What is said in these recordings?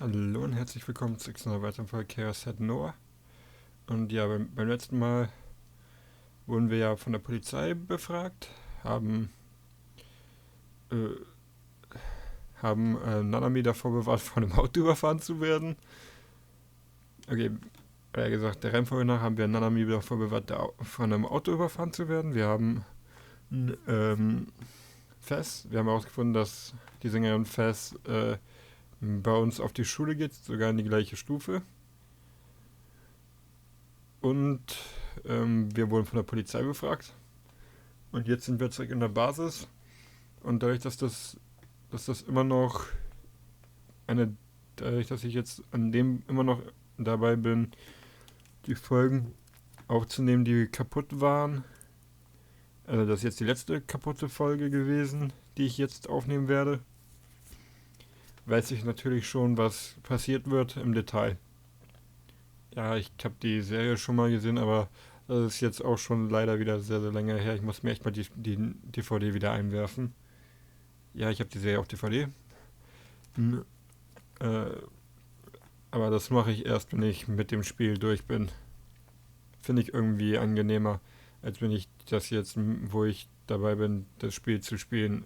Hallo und herzlich willkommen zu einer weiteren Folge Chaos at Noah. Und ja, beim letzten Mal wurden wir ja von der Polizei befragt, äh, haben Nanami davor bewahrt, von einem Auto überfahren zu werden. Okay, gesagt, der Reihenfolge nach haben wir Nanami davor bewahrt, von einem Auto überfahren zu werden. Wir haben Fess, wir haben herausgefunden, dass die Sängerin Fess bei uns auf die Schule geht, sogar in die gleiche Stufe. Und wir wurden von der Polizei befragt. Und jetzt sind wir zurück in der Basis. Und dadurch, dass das immer noch dadurch, dass ich jetzt an dem immer noch dabei bin, die Folgen aufzunehmen, die kaputt waren. Also das ist jetzt die letzte kaputte Folge gewesen, die ich jetzt aufnehmen werde. Weiß ich natürlich schon, was passiert wird im Detail. Ja, ich habe die Serie schon mal gesehen, aber das ist jetzt auch schon leider wieder sehr, sehr lange her. Ich muss mir echt mal die DVD wieder einwerfen. Ja, ich habe die Serie auf DVD. Aber das mache ich erst, wenn ich mit dem Spiel durch bin. Finde ich irgendwie angenehmer, als wenn ich das jetzt, wo ich dabei bin, das Spiel zu spielen.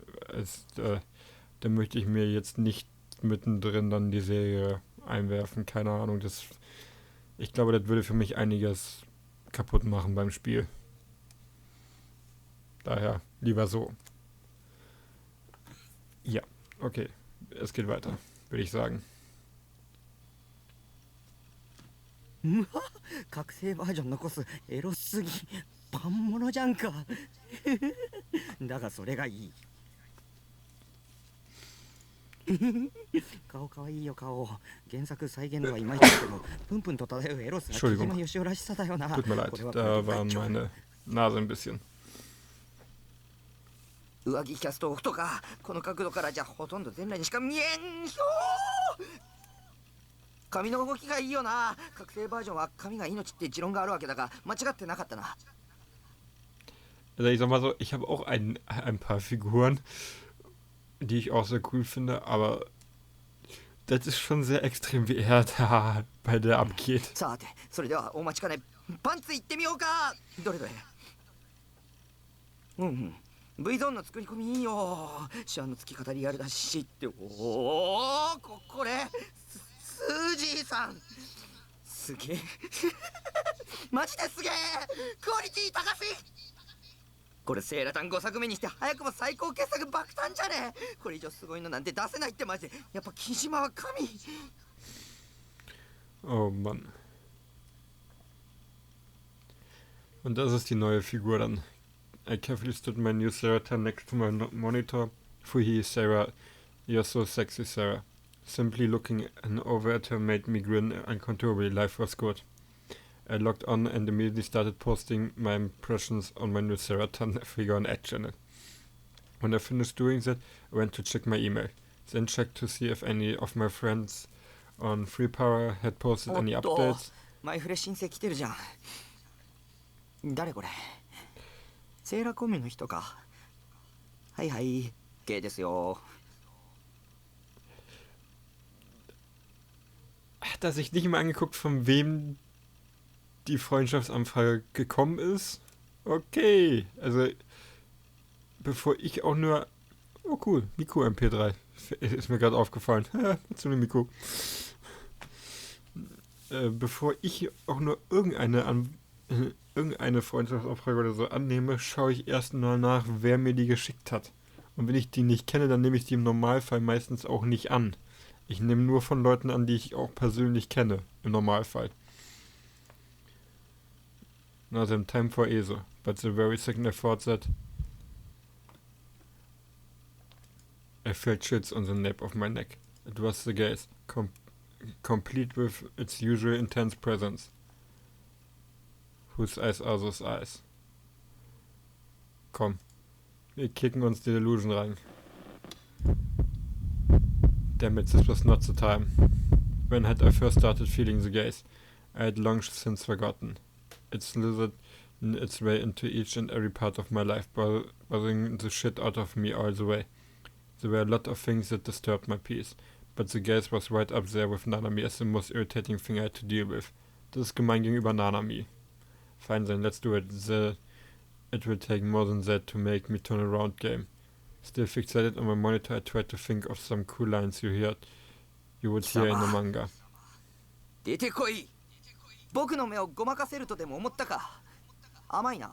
Da möchte ich mir jetzt nicht mittendrin dann die Serie einwerfen. Keine Ahnung, ich glaube, das würde für mich einiges kaputt machen beim Spiel. Daher lieber so. Ja, okay. Es geht weiter, würde ich sagen. 覚醒バージョン残すエロすぎパンモノじゃんかだがそれがいい顔かわいいよ顔原作再現度はいまいちだけどプンプンと漂うエロスが木島よしおらしさだよな Tut mir leid, da war meine Nase ein bisschen. 上着キャストオフとかこの角度からじゃほとんど全裸にしか見えんよ髪の動きがいいよな覚醒バージョンは髪が命って持論があるわけだが間違ってなかったな Also ich sag mal so, ich habe auch ein paar Figuren, die ich auch sehr cool finde, aber das ist schon sehr extrem, wie er da bei der abgeht. さてそれではお待ちかねパンツいってみようかどれどれV ゾーンの作り込みいいよシワのつき方リアルだしってこれスージーさんすげえマジですげえクオリティ高しこれセーラタン5作目にして早くも最高傑作爆誕じゃねえこれ以上すごいのなんて出せないってマジでやっぱ木島は神 Oh Mann. Und das ist die neue Figur dann. I carefully stood my new Sarah next to my monitor. Fuhi, Sarah, you're so sexy, Sarah. Simply looking over at her made me grin uncontrollably. Life was good. I logged on and immediately started posting my impressions on my new Sarah figure on Edge channel. When I finished doing that, I went to check my email. Then checked to see if any of my friends on Free Power had posted any updates. マイフレ申請来てるじゃん誰これセーラコミの人かはいはい K ですよ Hat er sich nicht mal angeguckt, von wem die Freundschaftsanfrage gekommen ist? Okay, also bevor ich auch nur... Oh cool, Miku MP3. Ist mir gerade aufgefallen. Zu einem Miku. Bevor ich auch nur irgendeine Freundschaftsanfrage oder so annehme, schaue ich erst mal nach, wer mir die geschickt hat. Und wenn ich die nicht kenne, dann nehme ich die im Normalfall meistens auch nicht an. Ich nehme nur von Leuten an, die ich auch persönlich kenne, im Normalfall. Now then, time for ESO. But the very second I thought that, I felt chills on the nape of my neck. It was the gaze, complete with its usual intense presence. Whose eyes are those eyes? Komm, wir kicken uns die Delusion rein. Damn it, this was not the time. When had I first started feeling the gaze? I had long since forgotten. It slithered its way into each and every part of my life, bothering the shit out of me all the way. There were a lot of things that disturbed my peace, but the gaze was right up there with Nanami as the most irritating thing I had to deal with. Das ist gemein gegenüber Nanami. Fine then, let's do it. It will take more than that to make me turn around game. Still fixated on my monitor, I tried to think of some cool lines you would hear in the manga. 出てこい。僕の目をごまかせるとでも思ったか。甘いな。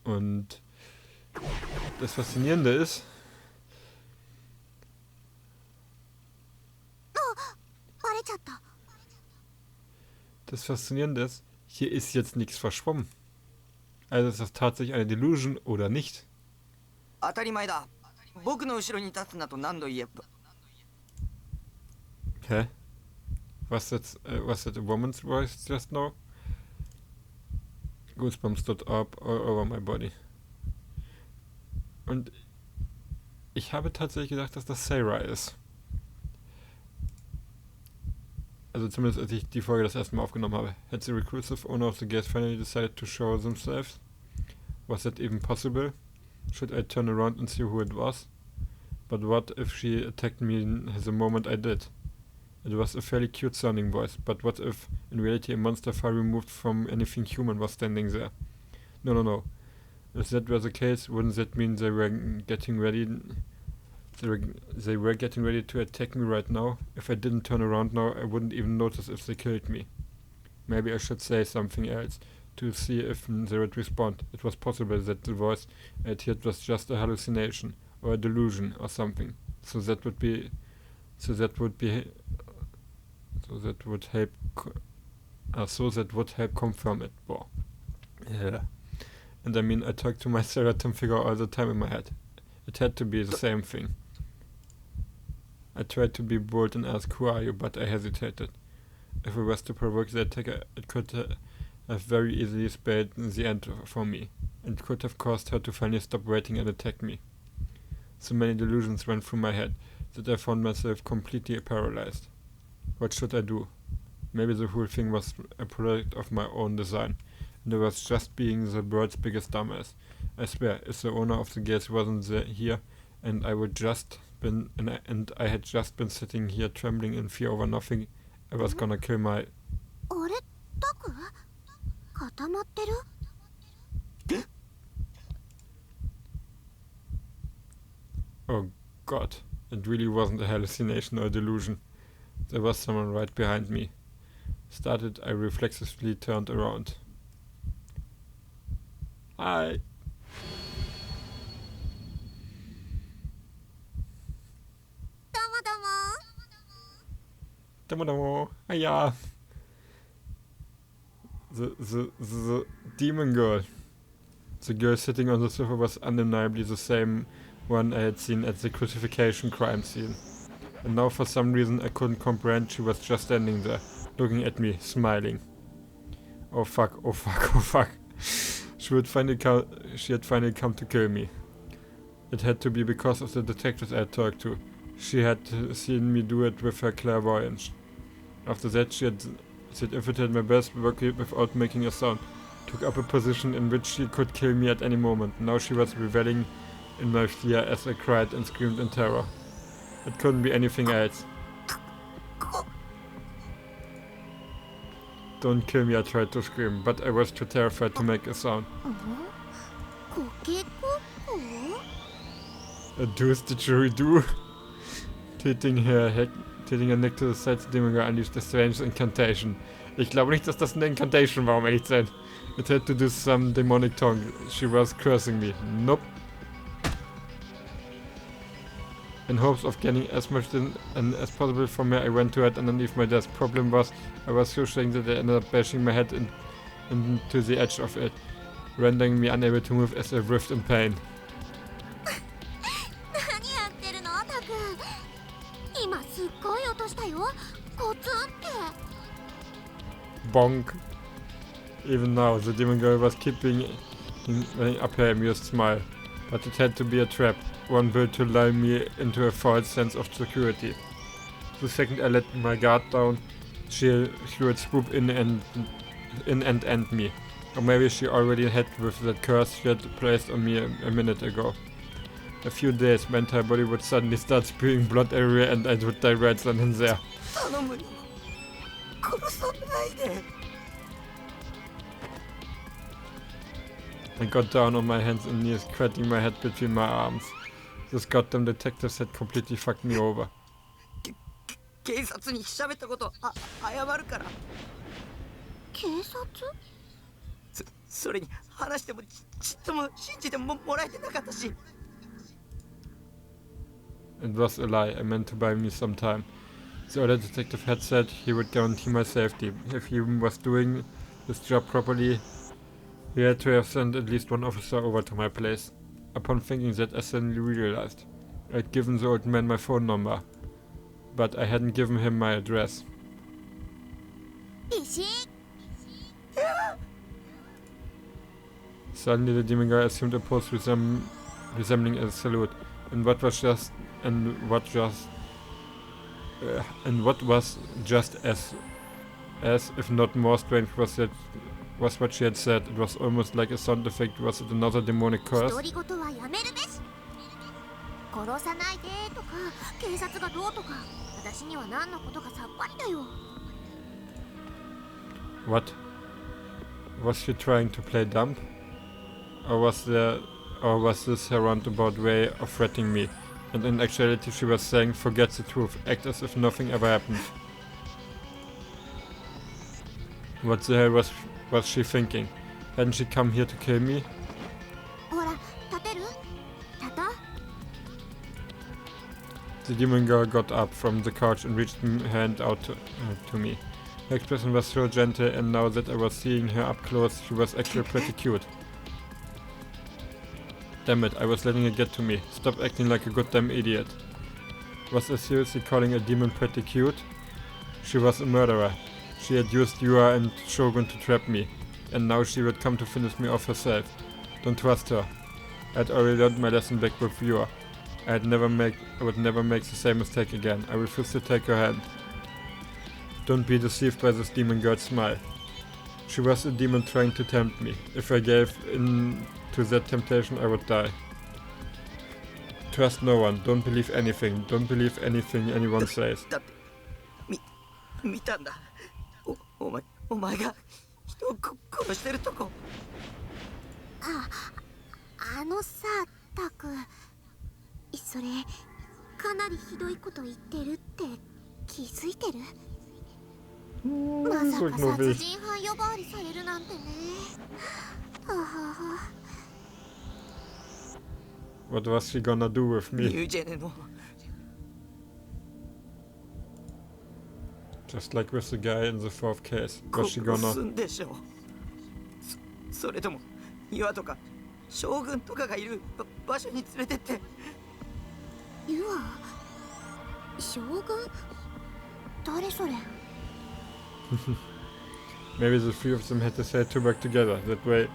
Und das Faszinierende ist, hier ist jetzt nichts verschwommen. Also ist das tatsächlich eine Delusion oder nicht? 当たり前だ。僕の後ろに立つなと何度言えば。Hä? Was that a woman's voice just now? Goosebumps stood up all over my body. Und ich habe tatsächlich gedacht, dass das Sarah ist. Also zumindest als ich die Folge das erste Mal aufgenommen habe. Had the reclusive owner of the gates finally decided to show themselves? Was that even possible? Should I turn around and see who it was? But what if she attacked me the moment I did? It was a fairly cute sounding voice, but what if in reality a monster far removed from anything human was standing there? No. If that were the case, wouldn't that mean they were getting ready to attack me right now? If I didn't turn around now, I wouldn't even notice if they killed me. Maybe I should say something else, to see if they would respond. It was possible that the voice I had heard was just a hallucination, or a delusion, or something. So that would help confirm it. Wow. Yeah. And I mean, I talked to my Seratum figure all the time in my head. It had to be the same thing. I tried to be bold and ask, who are you? But I hesitated. If it was to provoke the attacker, it could have very easily spelled the end for me. It could have caused her to finally stop waiting and attack me. So many delusions went through my head that I found myself completely paralyzed. What should I do? Maybe the whole thing was a product of my own design, and I was just being the world's biggest dumbass. I swear, if the owner of the gates wasn't here, and I had just been sitting here trembling in fear over nothing, I was gonna kill my... Oh God, it really wasn't a hallucination or delusion. There was someone right behind me. Started, I reflexively turned around. Hi! Domo. Ah ja. The demon girl. The girl sitting on the sofa was undeniably the same one I had seen at the crucifixion crime scene. And now for some reason I couldn't comprehend she was just standing there, looking at me, smiling. Oh fuck. She had finally come to kill me. It had to be because of the detectives I had talked to. She had seen me do it with her clairvoyance. After that she had infiltrated my best work without making a sound, took up a position in which she could kill me at any moment. Now she was reveling in my fear as I cried and screamed in terror. It couldn't be anything else. Don't kill me, I tried to scream, but I was too terrified to make a sound. A deuce didgeridoo. Tilting her neck to the side, the demon girl unleashed a strange incantation. Ich glaube nicht, dass das eine Incantation war, um ehrlich zu sein. It had to do some demonic tongue. She was cursing me. Nope. In hopes of getting as much as possible from her, I went to hide underneath my desk. Problem was, I was so shaking that I ended up bashing my head into the edge of it, rendering me unable to move as I writhed in pain. Bonk. Even now, the demon girl was keeping up her amused smile. But it had to be a trap, one built to lull me into a false sense of security. The second I let my guard down, she would swoop in and end me. Or maybe she already had with that curse she had placed on me a minute ago. A few days, my entire body would suddenly start spewing blood everywhere and I would die right then and there. 頼むよ殺さないで I got down on my hands and knees, cradling my head between my arms. This goddamn detectives had completely fucked me over. 警察に喋ったこと謝るから警察それに話してもちっとも信じてもらえてなかったし It was a lie. I meant to buy me some time. The other detective had said he would guarantee my safety. If he was doing his job properly, he had to have sent at least one officer over to my place. Upon thinking that, I suddenly realized I'd given the old man my phone number, but I hadn't given him my address. Suddenly the demon guy assumed a pose resembling a salute, and what was just as if not more strange was what she had said. It was almost like a sound effect. Was it another demonic curse? 独り言はやめるべし殺さないでとか警察がどうとか私には何のことかさっぱりだよ What? Was she trying to play dumb? Or was this her roundabout way of threatening me? And in actuality she was saying, forget the truth, act as if nothing ever happened. What the hell was she thinking? Hadn't she come here to kill me? ほら立てる立とう The demon girl got up from the couch and reached her hand out to me. Her expression was so gentle, and now that I was seeing her up close, she was actually pretty cute. Damn it, I was letting it get to me. Stop acting like a goddamn idiot. Was I seriously calling a demon pretty cute? She was a murderer. She had used Yua and Shogun to trap me, and now she would come to finish me off herself. Don't trust her. I'd already learned my lesson back with Yua. I would never make the same mistake again. I refuse to take her hand. Don't be deceived by this demon girl's smile. She was a demon trying to tempt me. If I gave in to that temptation, I would die. Trust no one. Don't believe anything. Don't believe anything anyone says. だって見たんだお前が人を殺してるとこあのさタクそれかなりひどいこと言ってるって気づいてるまさか殺人犯呼ばわりされるなんてねWhat was she gonna do with ニュ me? ージェネの Just like with the guy in the fourth case. Was she 殺 gonna... すんでしょそれとも岩とか将軍とかがいる場所に連れてってユア将軍誰それ Maybe the three of them had decided to work together. That way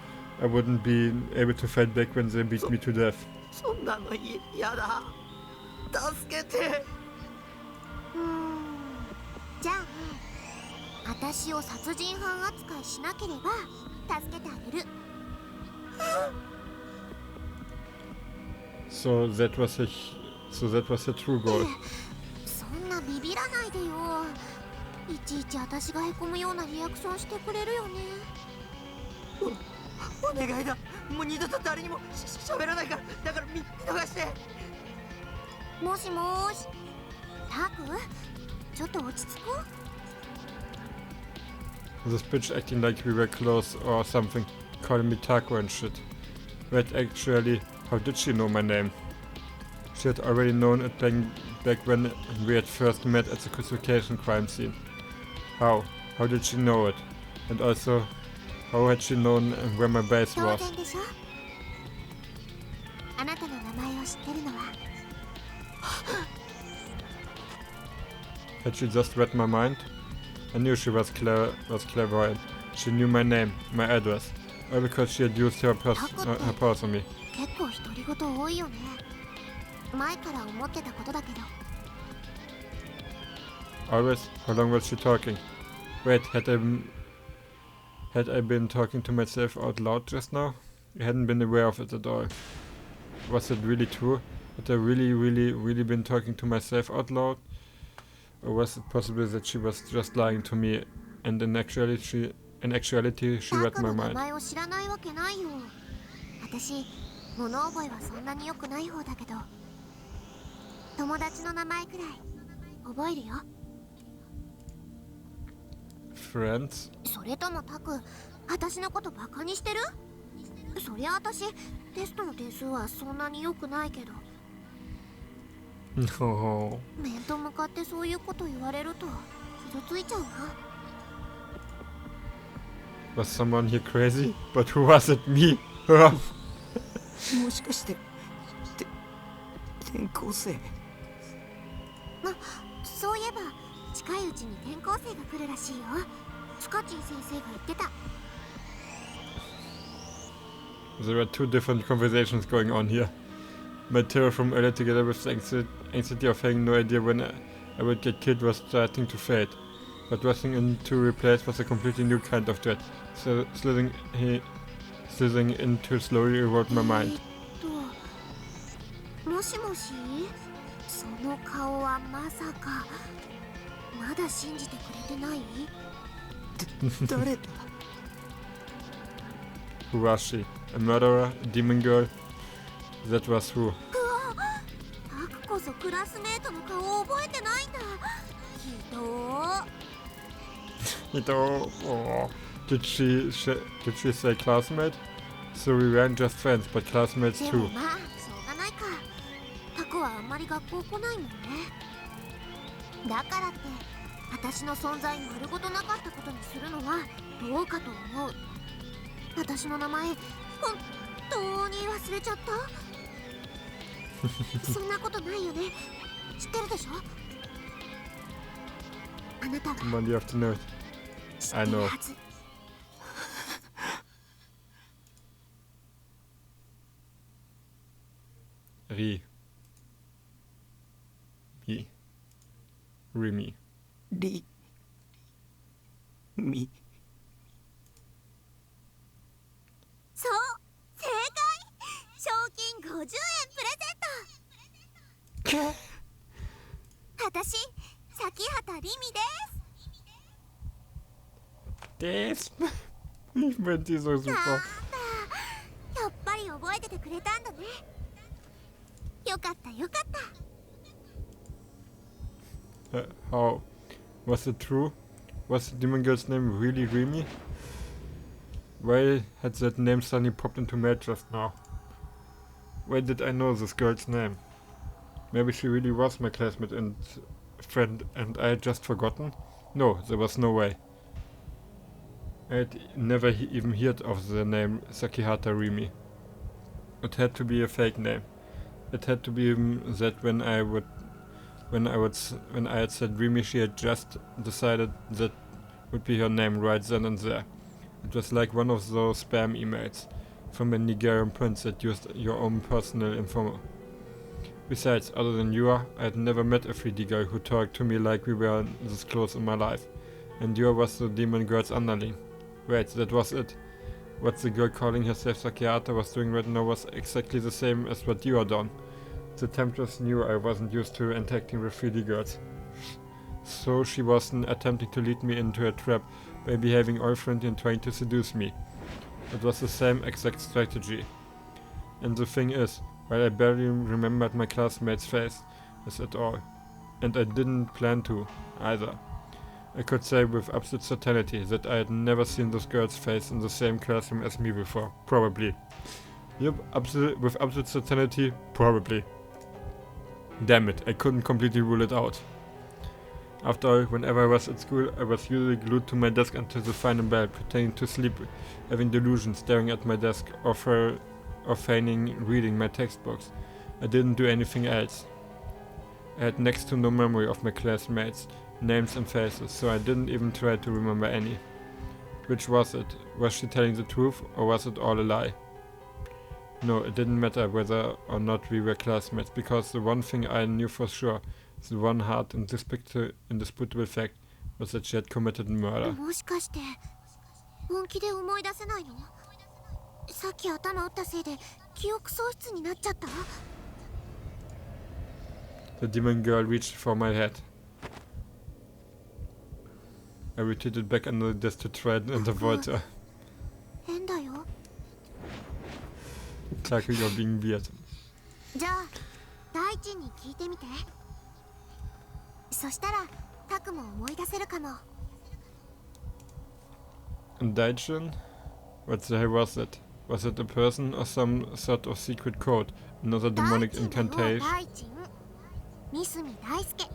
I wouldn't be able to fight back when they beat me to death. そんなの嫌だ助けてじゃあ私を殺人犯扱いしなければ助けてあげる So that was her true goal. そんなビビらないでよいちいち私がへこむようなリアクションしてくれるよねお願いだもう二度と誰にも喋らないからだから見逃してもしもーしタクちょっと落ち着こう This bitch acting like we were close or something, calling me Taco and shit. Wait, actually, how did she know my name? She had already known it back when we had first met at the crucifixion crime scene. How? How did she know it? And also, how had she known where my base 当 was? 然でしょあなたの名前を知ってるのは Had she just read my mind? I knew she was clairvoyant. She knew my name, my address, all because she had used her powers on me. 結構独り言多いよね前から思ってたことだけど Always? How long was she talking? Wait, had I been talking to myself out loud just now? I hadn't been aware of it at all. Was it really true? Had I really been talking to myself out loud? Or was it possible that she was just lying to me, and in actuality she read my mind? 名前を知らないわけないよ。私、物覚えはそんなに良くない方だけど、友達の名前くらい覚えるよ。Friends? それともタク、私のことバカにしてる？そりゃ私、テストの点数はそんなに良くないけど。No. 面と向かってそういうこと言われると傷ついちゃうな。Was someone here crazy? But who was it? Me? Her? もしかして転校生？そういえば近いうちに転校生が来るらしいよ。スカチン先生が言ってた。There are two different conversations going on here. My terror from earlier together with the anxiety of having no idea when I would get killed was starting to fade. But rushing in to replace was a completely new kind of dread, so slithering into slowly erode my mind. もしもし、その顔はまさかまだ信じてくれてない？誰だ？ Who was she? A murderer? A demon girl? That was who? タクこそクラスメートの顔を覚えてないんだ。ひどー。Oh. Did she say classmate? So we weren't just friends, but classmates で too. もまあしょうがないか。タクはあんまり学校来ないもんね。だからって私の存在丸ごとなかったことにするのはどうかと思う。私の名前本当に忘れちゃった？そんなことないよね。知ってるでしょ？あなたが Come on, you have to know it. 知 I ってる know. はず。Ri. Mi. Rimi. リミ。そう正解。賞金50円プレゼント。私、崎畑リミです。Das. Ich find die so なん super. だ、やっぱり覚えててくれたんだね。よかったよかった。How? Was it true? Was the demon girl's name really Rimi? Why had that name suddenly popped into my head just now? Why did I know this girl's name? Maybe she really was my classmate and friend and I had just forgotten? No, there was no way. I had never even heard of the name Sakihata Rimi. It had to be a fake name. It had to be that when I had said Rimi, she had just decided that would be her name right then and there. It was like one of those spam emails from a Nigerian prince that used your own personal info. Besides, other than Yua, I had never met a 3D girl who talked to me like we were this close in my life. And Yua was the demon girl's underling. Wait, that was it. What the girl calling herself Sakihata was doing right now was exactly the same as what Yua done. The Temptress knew I wasn't used to interacting with 3D girls. So she wasn't attempting to lead me into a trap by behaving all friendly and trying to seduce me. It was the same exact strategy. And the thing is, while I barely remembered my classmate's face at all, and I didn't plan to, either, I could say with absolute certainty that I had never seen this girl's face in the same classroom as me before. Probably. Yep, with absolute certainty, probably. Damn it, I couldn't completely rule it out. After all, whenever I was at school, I was usually glued to my desk until the final bell, pretending to sleep, having delusions, staring at my desk, or feigning reading my textbooks. I didn't do anything else. I had next to no memory of my classmates, names and faces, so I didn't even try to remember any. Which was it? Was she telling the truth, or was it all a lie? No, it didn't matter whether or not we were classmates, because the one thing I knew for sure, the one hard and indisputable fact, was that she had committed murder. もしかして本気で思い出せないの？さっき頭打ったせいで記憶喪失になっちゃった？ The demon girl reached for my head. I retreated back under the desk to try and avoid her. 変だよ。 Clark, you're being weird. じゃあ大地に聞いてみて。そしたらタクも思い出せるかも。Daijin? What the hell was it? Was it a person or some sort of secret code? Another demonic incantation? 大地。ミスミ大輔。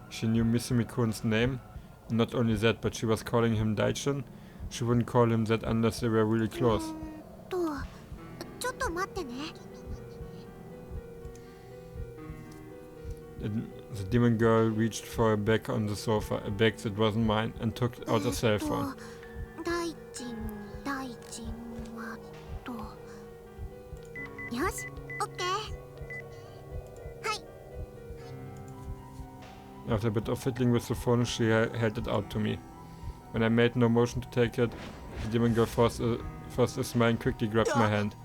She knew Misumi-kun's name. Not only that, but she was calling him Daijin. She wouldn't call him that unless they were really close. ちょっと待ってね。 The demon girl reached for a bag on the sofa, a bag that wasn't mine, and took out a cell phone. 大地はと。よし、オッケー。 After a bit of fiddling with the phone, she held it out to me. When I made no motion to take it, the demon girl forced a smile and quickly grabbed my hand.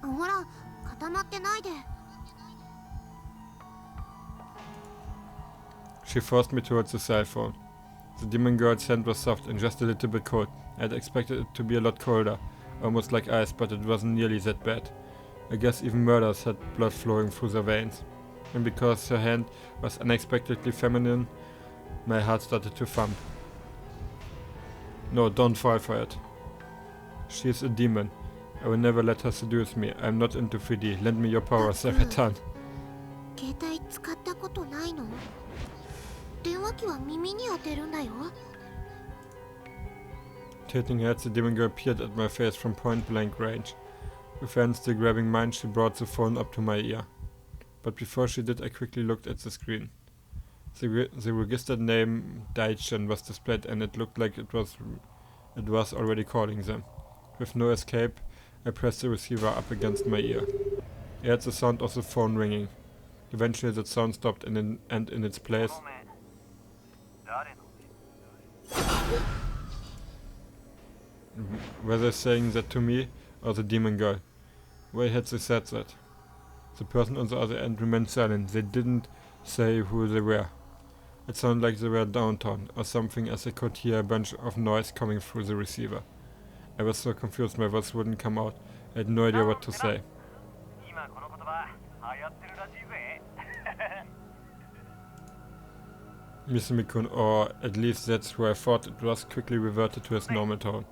ほら、固まってないで。 She forced me towards the cell phone. The demon girl's hand was soft and just a little bit cold. I had expected it to be a lot colder, almost like ice, but it wasn't nearly that bad. I guess even murderers had blood flowing through their veins. And because her hand was unexpectedly feminine, my heart started to thump. No, don't fall for it. She is a demon. I will never let her seduce me. I'm not into 3D. Lend me your power, Saratan. 携帯使ったことないの？電話機は耳に当てるんだよ。 Tilting heads, the demon girl peered at my face from point-blank range. With hand still grabbing mine, she brought the phone up to my ear. But before she did, I quickly looked at the screen. The registered name Daijin was displayed, and it looked like it was already calling them. With no escape, I pressed the receiver up against my ear. I heard the sound of the phone ringing. Eventually that sound stopped, and in its place... Were they saying that to me, or the demon girl? Why had they said that? The person on the other end remained silent. They didn't say who they were. It sounded like they were downtown, or something, as I could hear a bunch of noise coming through the receiver. I was so confused my voice wouldn't come out. I had no idea what to say. Misumi-kun, or at least that's who I thought it was, quickly reverted to his normal tone.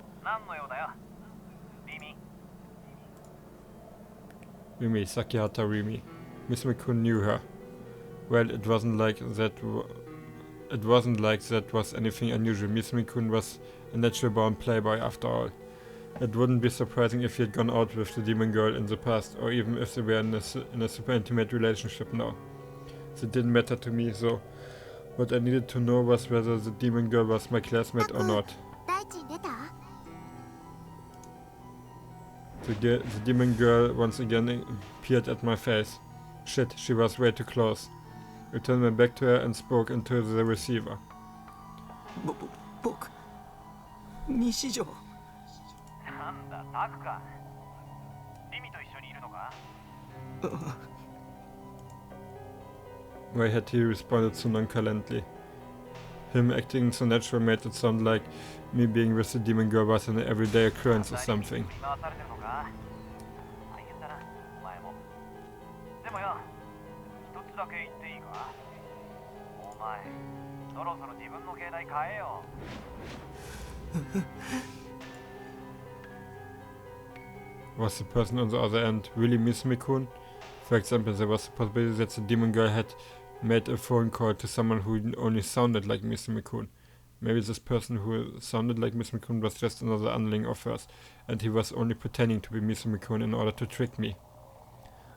Rimi, Sakihata Rimi. Misumi-kun knew her. Well, it wasn't like that was anything unusual. Misumi-kun was a natural-born playboy after all. It wouldn't be surprising if he had gone out with the demon girl in the past, or even if they were in a super intimate relationship now. It didn't matter to me, so what I needed to know was whether the demon girl was my classmate or not. The demon girl once again peered at my face. Shit, she was way too close. I turned my back to her and spoke into the receiver. 僕、西条。なんだ、タクか。リミと一緒にいるのか？ Why had he responded so nonchalantly? Him acting so natural made it sound like me being with the demon girl was an everyday occurrence or something. Was the person on the other end really Misumi-kun? For example, there was the possibility that the demon girl had made a phone call to someone who only sounded like Misumi-kun. Maybe this person who sounded like Misumi-kun was just another underling of hers, and he was only pretending to be Misumi-kun in order to trick me.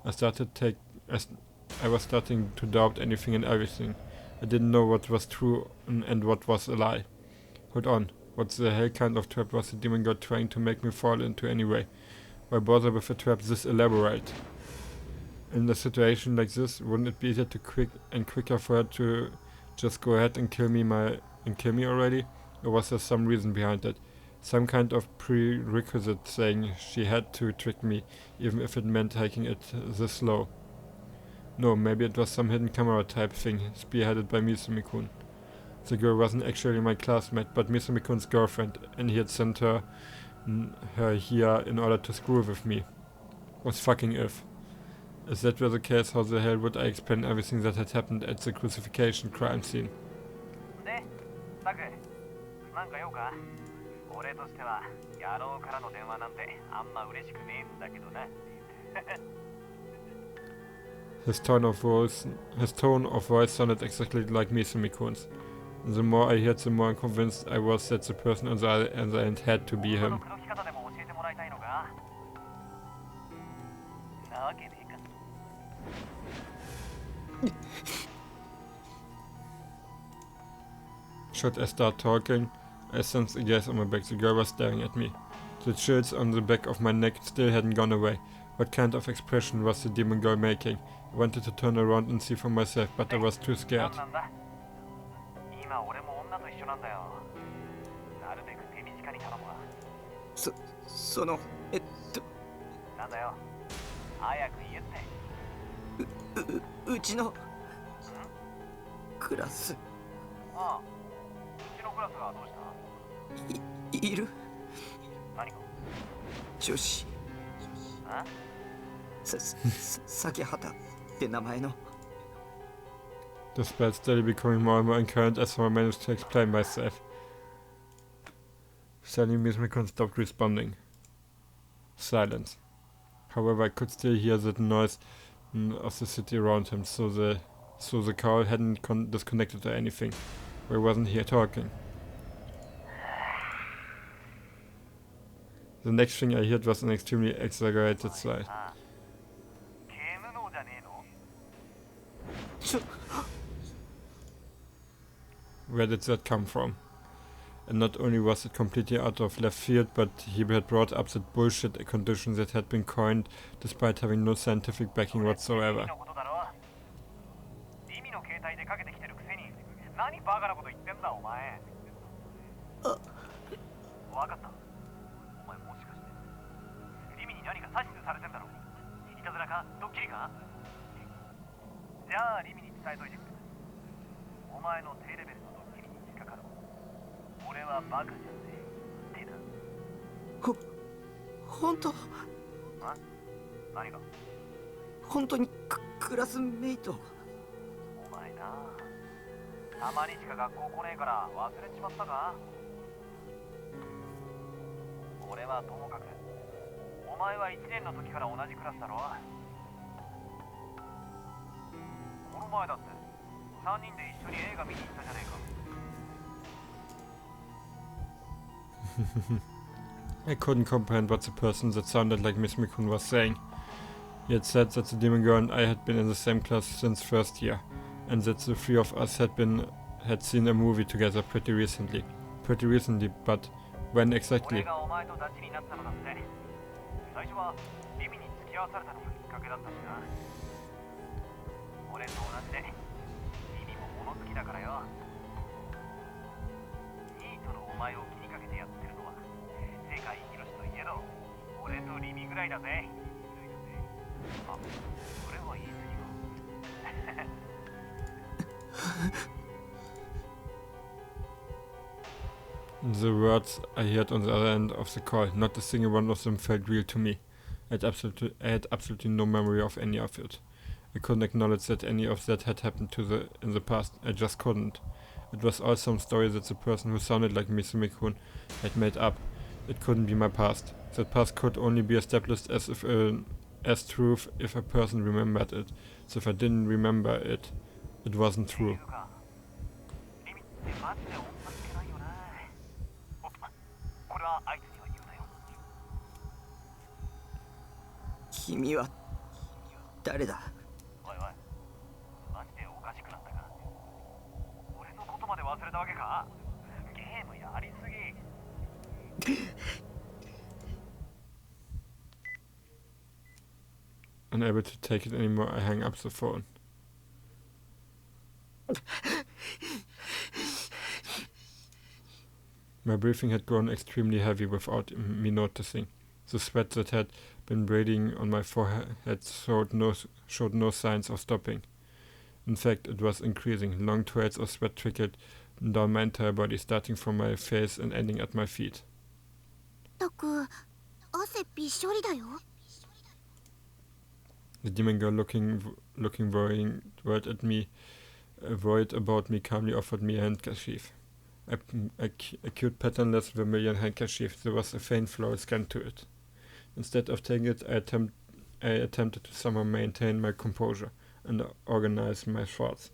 I was starting to doubt anything and everything. I didn't know what was true and what was a lie. Hold on, what the hell kind of trap was the demon girl trying to make me fall into anyway? Why bother with a trap this elaborate? In a situation like this, wouldn't it be easier to quicker for her to just go ahead and kill me already? Or was there some reason behind it? Some kind of prerequisite saying she had to trick me, even if it meant taking it this slow. No, maybe it was some hidden camera type thing, spearheaded by Misumi-kun. The girl wasn't actually my classmate, but Misumi-kun's girlfriend, and he had sent her here in order to screw with me. Was fucking if. If that were the case, how the hell would I explain everything that had happened at the crucifixion crime scene? で、タク、なんか用か？俺としては野郎からの電話なんてあんま嬉しくねえんだけどな。His tone of voice sounded exactly like Misumi-kun's. The more I heard, the more convinced I was that the person on the other end had to be him. Should I start talking? I sensed a gaze on my back. The girl was staring at me. The chills on the back of my neck still hadn't gone away. What kind of expression was the demon girl making? I wanted to turn around and see for myself, but I was too scared. The spell steadily becoming more and more incoherent as I managed to explain myself. Suddenly Misumi-kun stopped responding. Silence. However, I could still hear the noise of the city around him, so the call hadn't disconnected or anything. Or he wasn't here talking. The next thing I heard was an extremely exaggerated sigh. Where did that come from? And not only was it completely out of left field, but he had brought up that bullshit condition that had been coined despite having no scientific backing whatsoever. I couldn't comprehend what the person that sounded like Misumi-kun was saying. He had said that the demon girl and I had been in the same class since first year, and that the three of us had seen a movie together pretty recently. But when exactly? The words I heard on the other end of the call, not a single one of them felt real to me. I had absolutely no memory of any of it. I couldn't acknowledge that any of that had happened in the past. I just couldn't. It was all some story that the person who sounded like Misumi-kun had made up. It couldn't be my past. That past could only be established as truth if a person remembered it. So if I didn't remember it, it wasn't true. Unable to take it anymore, I hung up the phone. My breathing had grown extremely heavy without me noticing. The sweat that had been breathing on my forehead showed no signs of stopping. In fact, it was increasing. Long trails of sweat trickled down my entire body, starting from my face and ending at my feet. タク、汗びっしょりだよ。 The demon girl, looking worried at me, worried about me, calmly offered me a handkerchief. A cute, patternless vermilion handkerchief. There was a faint floral scan to it. Instead of taking it, I attempted to somehow maintain my composure and organize my thoughts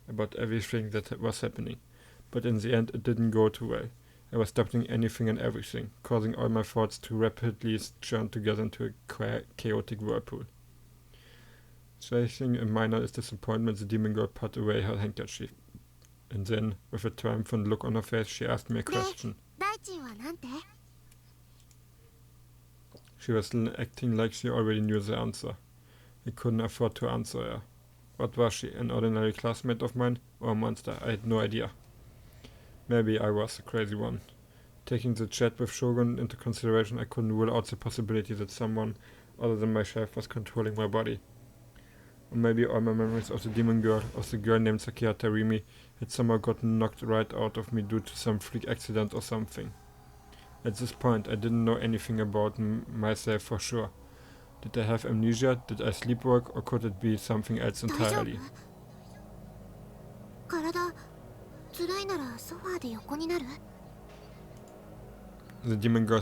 about everything that was happening. But in the end, it didn't go too well. I was doubting anything and everything, causing all my thoughts to rapidly churn together into a chaotic whirlpool. Chasing a minor disappointment, the demon girl put away her handkerchief. And then, with a triumphant look on her face, she asked me a question. 大臣はなんて? She was acting like she already knew the answer. I couldn't afford to answer her. What was she, an ordinary classmate of mine, or a monster? I had no idea. Maybe I was the crazy one. Taking the chat with Shogun into consideration, I couldn't rule out the possibility that someone other than myself was controlling my body. Or maybe all my memories of the demon girl, of the girl named Sakihata Rimi, had somehow gotten knocked right out of me due to some freak accident or something. At this point, I didn't know anything about myself for sure. Did I have amnesia? Did I sleepwalk? Or could it be something else entirely? 体、辛いならソファーで横になる? The demon girl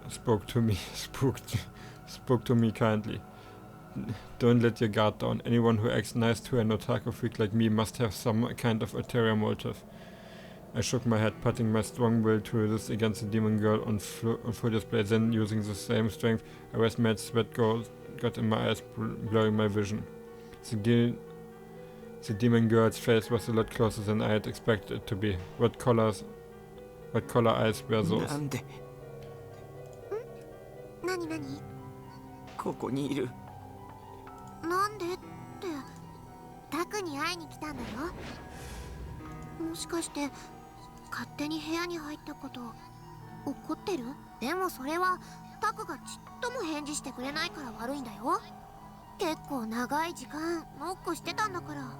spoke to me kindly. Don't let your guard down. Anyone who acts nice to an otaku freak like me must have some kind of ulterior motive. I shook my head, putting my strong will to resist against the demon girl on full display. Then, using the same strength, I was mad sweat got in my eyes, blurring my vision. The demon girl's face was a lot closer than I had expected it to be. What color eyes were those? なんで何ここにいるなんでってタクに会いに来たんだよ。もしかして勝手に部屋に入ったこと怒ってる？でもそれはタクがちっとも返事してくれないから悪いんだよ。結構長い時間ノックしてたんだから。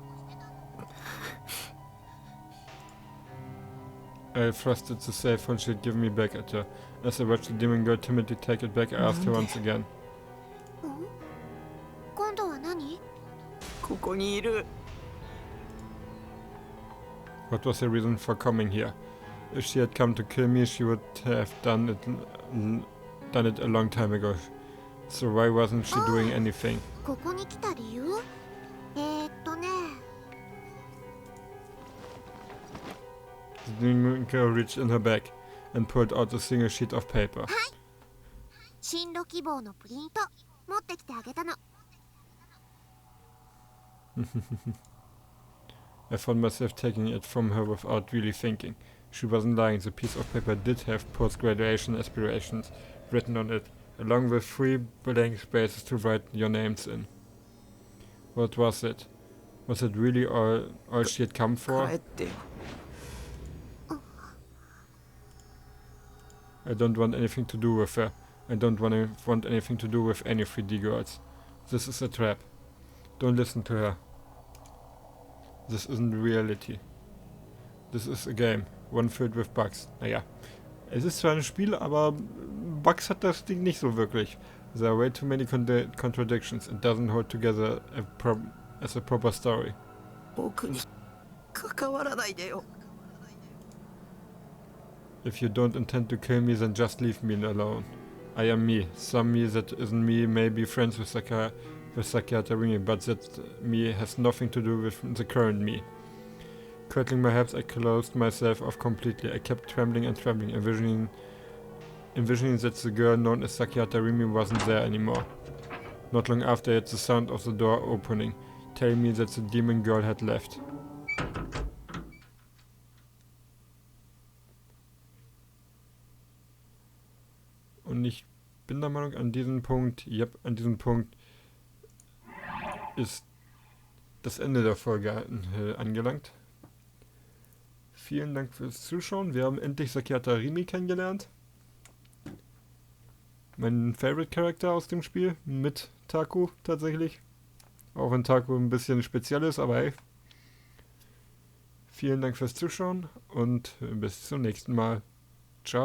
I thrusted the safe phone she'd given me back at her. As I watched the demon girl timidly take it back, I asked her once again. 今度は何？ここにいる What was her reason for coming here? If she had come to kill me, she would have done it a long time ago. So why wasn't she doing anything? ここに来た理由？ね。The demon girl reached in her bag and pulled out a single sheet of paper. はい。進路希望のプリント持ってきてあげたの。I found myself taking it from her without really thinking. She wasn't lying. The piece of paper did have post-graduation aspirations written on it, along with 3 blank spaces to write your names in. What was it? Was it really all she had come for? 帰ってよ I don't want anything to do with her. I don't want anything to do with any 3D girls. This is a trap. Don't listen to her. This isn't reality. This is a game. One filled with bugs. Naja. Es ist zwar ein Spiel, aber Bugs hat das Ding nicht so wirklich. There are way too many contradictions. It doesn't hold together as a proper story. 僕に関わらないでよ If you don't intend to kill me, then just leave me alone. I am me. Some me that isn't me may be friends with Sakihata Rimi, but that me has nothing to do with the current me. Cradling my hips, I closed myself off completely. I kept trembling and trembling, envisioning that the girl known as Sakihata Rimi wasn't there anymore. Not long after, I heard the sound of the door opening, telling me that the demon girl had left. Und ich bin der Meinung, an diesem Punkt ist das Ende der Folge angelangt. Vielen Dank fürs Zuschauen. Wir haben endlich Sakiata Rimi kennengelernt. Mein Favorite Character aus dem Spiel. Mit Taku tatsächlich. Auch wenn Taku ein bisschen speziell ist, aber hey. Vielen Dank fürs Zuschauen und bis zum nächsten Mal. Ciao.